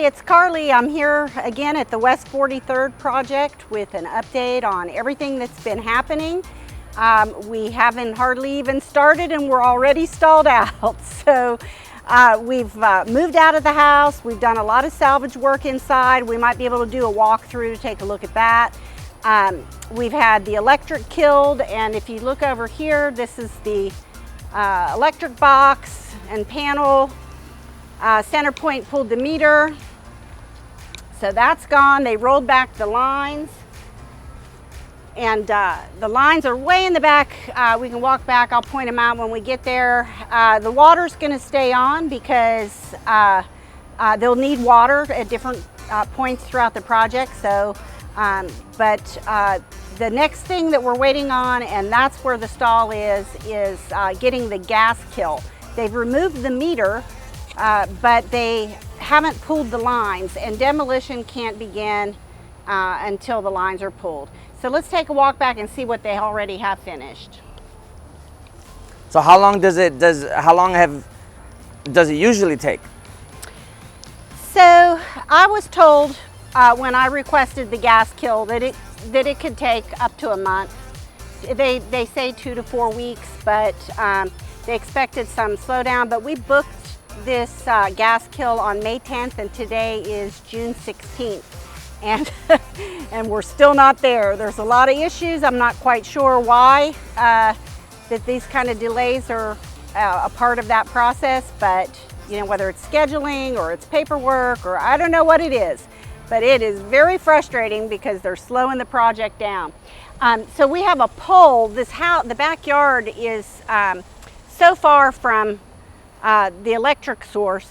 it's Carly. I'm here again at the West 43rd project with an update on everything that's been happening. We haven't hardly even started and we're already stalled out. So we've moved out of the house. We've done a lot of salvage work inside. We might be able to do a walkthrough to take a look at that. We've had the electric killed, and if you look over here, this is the electric box and panel. CenterPoint pulled the meter, so that's gone. They rolled back the lines, and the lines are way in the back. We can walk back. I'll point them out when we get there. The water's going to stay on because they'll need water at different points throughout the project. So, the next thing that we're waiting on, and that's where the stall is getting the gas kill. They've removed the meter. But they haven't pulled the lines, and demolition can't begin until the lines are pulled. So let's take a walk back and see what they already have finished. So how long does it usually take? So I was told when I requested the gas kill that it could take up to a month. They say 2 to 4 weeks, but they expected some slowdown. But we booked this gas kill on May 10th, and today is June 16th, and we're still not there. There's a lot of issues. I'm not quite sure why that these kind of delays are a part of that process, but you know, whether it's scheduling or it's paperwork or I don't know what it is, but it is very frustrating because they're slowing the project down. So we have a pole. This house, the backyard is so far from the electric source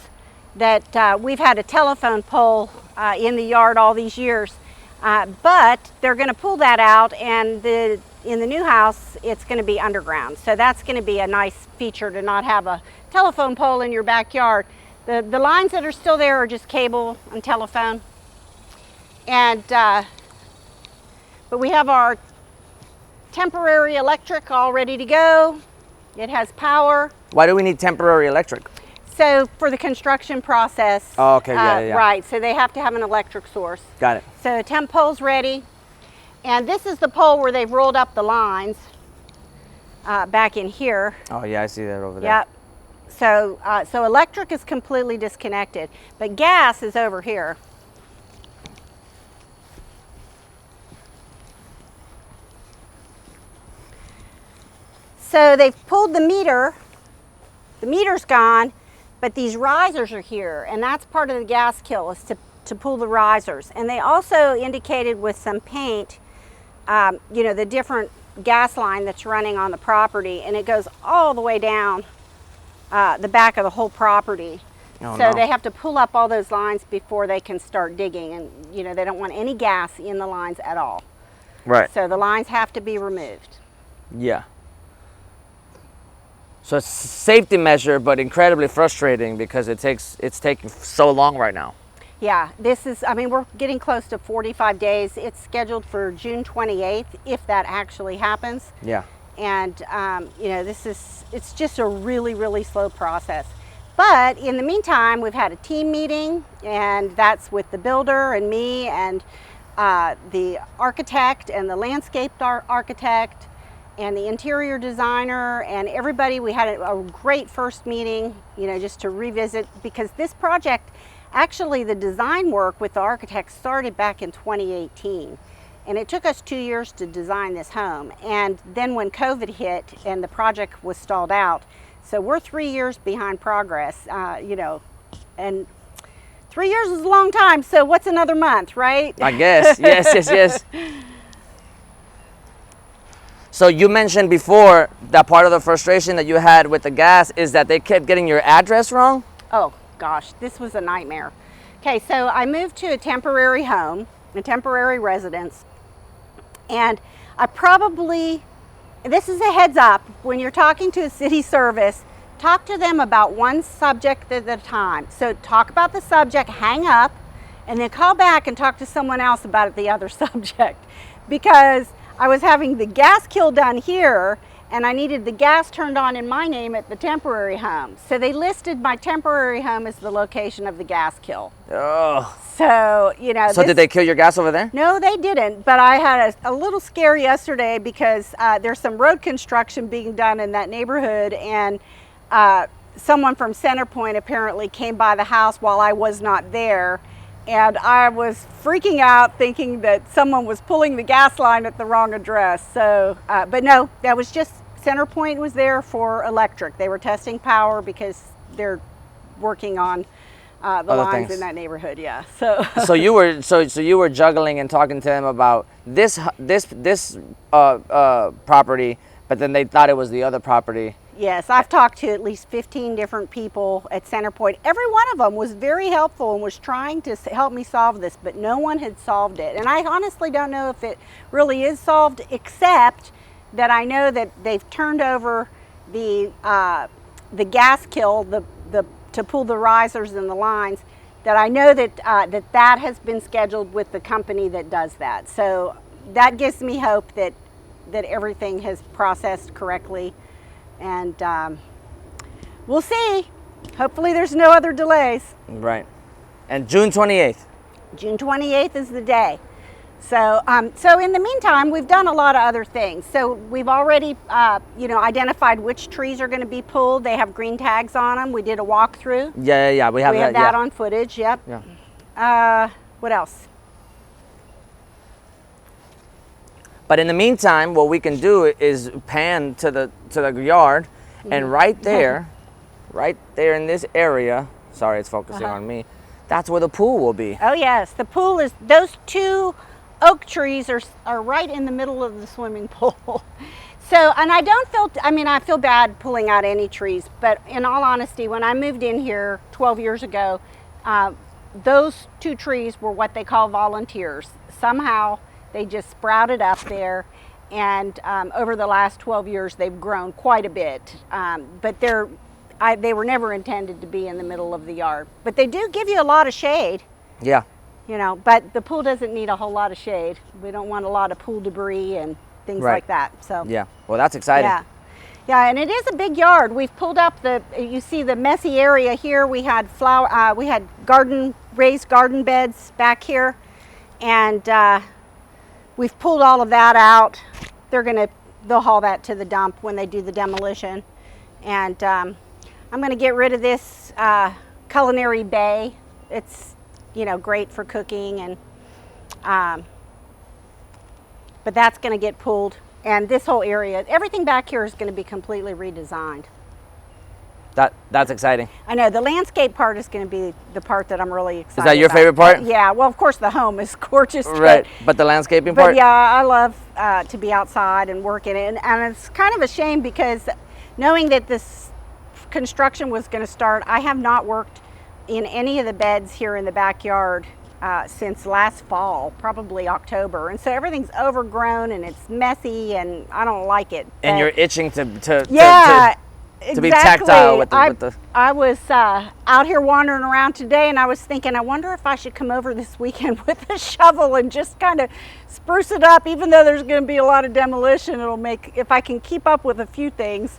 that we've had a telephone pole in the yard all these years, but they're going to pull that out, and in the new house it's going to be underground. So that's going to be a nice feature to not have a telephone pole in your backyard. The lines that are still there are just cable and telephone, and but we have our temporary electric all ready to go. It has power. Why do we need temporary electric? So for the construction process. Oh, okay, yeah. Right, so they have to have an electric source. Got it. So temp pole's ready. And this is the pole where they've rolled up the lines back in here. Oh yeah, I see that over there. Yep. So electric is completely disconnected, but gas is over here. So they've pulled the meter. The meter's gone, but these risers are here, and that's part of the gas kill, is to pull the risers. And they also indicated with some paint, you know, the different gas line that's running on the property, and it goes all the way down the back of the whole property. Oh, so no. they have to pull up all those lines before they can start digging, and you know, they don't want any gas in the lines at all. Right. So the lines have to be removed. Yeah. So it's a safety measure, but incredibly frustrating because it's taking so long right now. Yeah, I mean, we're getting close to 45 days. It's scheduled for June 28th, if that actually happens. Yeah. And, you know, it's just a really, really slow process. But in the meantime, we've had a team meeting, and that's with the builder and me and the architect and the landscape architect and the interior designer and everybody. We had a great first meeting, you know, just to revisit, because this project, actually the design work with the architect started back in 2018. And it took us 2 years to design this home. And then when COVID hit and the project was stalled out, so we're 3 years behind progress, you know, and 3 years is a long time. So what's another month, right? I guess, yes. So you mentioned before that part of the frustration that you had with the gas is that they kept getting your address wrong? Oh gosh, this was a nightmare. Okay, so I moved to a temporary home, a temporary residence, and this is a heads up, when you're talking to a city service, talk to them about one subject at a time. So talk about the subject, hang up, and then call back and talk to someone else about the other subject, because I was having the gas kill done here, and I needed the gas turned on in my name at the temporary home. So they listed my temporary home as the location of the gas kill. Oh. So, you know. So did they kill your gas over there? No, they didn't. But I had a little scare yesterday because there's some road construction being done in that neighborhood, and someone from Centerpoint apparently came by the house while I was not there. And I was freaking out thinking that someone was pulling the gas line at the wrong address. So, but no, that was just, Centerpoint was there for electric. They were testing power because they're working on the Other lines things. in that neighborhood, yeah. So, So you were you were juggling and talking to them about this property, but then they thought it was the other property. yes, I've talked to at least 15 different people at Centerpoint. Every one of them was very helpful and was trying to help me solve this, but no one had solved it. And I honestly don't know if it really is solved, except that I know that they've turned over the gas kill, to pull the risers and the lines. That I know that that has been scheduled with the company that does that. So that gives me hope that everything has processed correctly. And we'll see. Hopefully there's no other delays. Right. And June 28th. June 28th is the day. So, so in the meantime, we've done a lot of other things. So we've already, identified which trees are going to be pulled. They have green tags on them. We did a walkthrough. Yeah. We have We that. have that yeah. on footage. Yep. Yeah. What else? But in the meantime, what we can do is pan to the yard, and right there in this area. Sorry, it's focusing on me. That's where the pool will be. Oh yes, the pool is. Those two oak trees are right in the middle of the swimming pool. So, and I don't feel. I mean, I feel bad pulling out any trees, but in all honesty, when I moved in here 12 years ago, those two trees were what they call volunteers. Somehow they just sprouted up there, and over the last 12 years they've grown quite a bit. But they were never intended to be in the middle of the yard. But they do give you a lot of shade. Yeah. You know, but the pool doesn't need a whole lot of shade. We don't want a lot of pool debris and things Right. like that. So Yeah. Well, that's exciting. yeah, and it is a big yard. We've pulled up you see the messy area here. We had raised garden beds back here, and we've pulled all of that out. They'll haul that to the dump when they do the demolition. And I'm gonna get rid of this culinary bay. It's, great for cooking, and but that's gonna get pulled. And this whole area, everything back here is gonna be completely redesigned. That's exciting. I know the landscape part is going to be the part that I'm really excited about. Is that your favorite part? Yeah, well, of course the home is gorgeous. Right. But the landscaping But part? yeah, I love to be outside and work in it. And it's kind of a shame because knowing that this construction was going to start, I have not worked in any of the beds here in the backyard since last fall, probably October. And so everything's overgrown and it's messy and I don't like it. And But you're itching to exactly. be tactile with the I was out here wandering around today, and I was thinking, I wonder if I should come over this weekend with a shovel and just kind of spruce it up. Even though there's going to be a lot of demolition, it'll make, if I can keep up with a few things,